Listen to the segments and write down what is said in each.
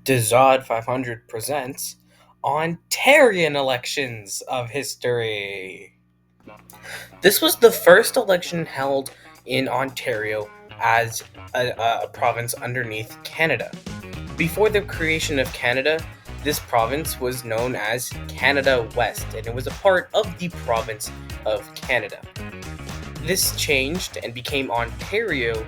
Dezod 500 presents Ontarian elections of history. This was the first election held in Ontario as a province underneath Canada. Before the creation of Canada, this province was known as Canada West, and it was a part of the province of Canada. This changed and became Ontario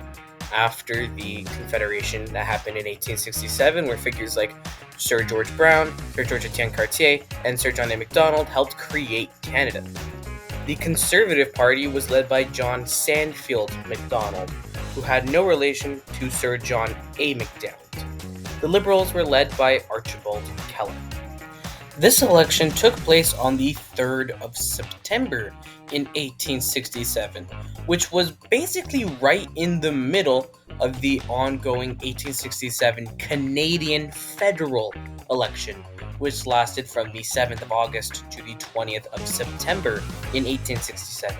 after the Confederation that happened in 1867, where figures like Sir George Brown, Sir George Etienne Cartier, and Sir John A. Macdonald helped create Canada. The Conservative Party was led by John Sandfield Macdonald, who had no relation to Sir John A. Macdonald. The Liberals were led by Archibald Kelly. This election took place on the 3rd of September in 1867, which was basically right in the middle of the ongoing 1867 Canadian federal election, which lasted from the 7th of August to the 20th of September in 1867.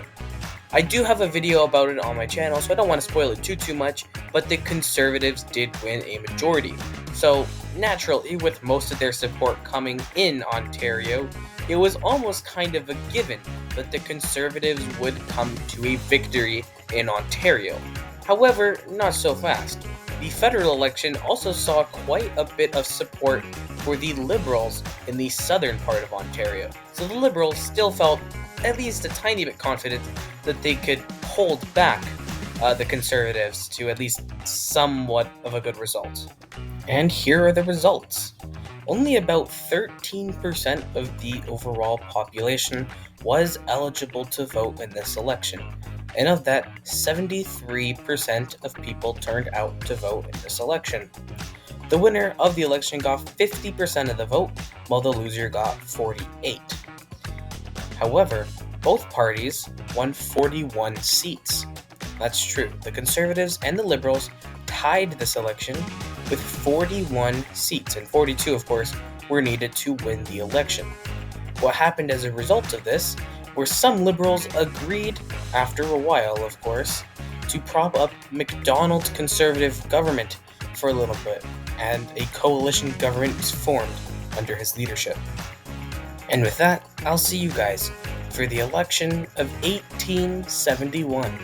I do have a video about it on my channel, so I don't want to spoil it too much, but the Conservatives did win a majority. So, naturally, with most of their support coming in Ontario, it was almost kind of a given that the Conservatives would come to a victory in Ontario. However, not so fast. The federal election also saw quite a bit of support for the Liberals in the southern part of Ontario. So the Liberals still felt at least a tiny bit confident that they could hold back the Conservatives to at least somewhat of a good result. And here are the results. Only about 13% of the overall population was eligible to vote in this election, and of that, 73% of people turned out to vote in this election. The winner of the election got 50% of the vote, while the loser got 48%. However, both parties won 41 seats. That's true. The Conservatives and the Liberals tied this election with 41 seats, and 42, of course, were needed to win the election. What happened as a result of this were some Liberals agreed, after a while, of course, to prop up Macdonald's Conservative government for a little bit, and a coalition government was formed under his leadership. And with that, I'll see you guys for the election of 1871.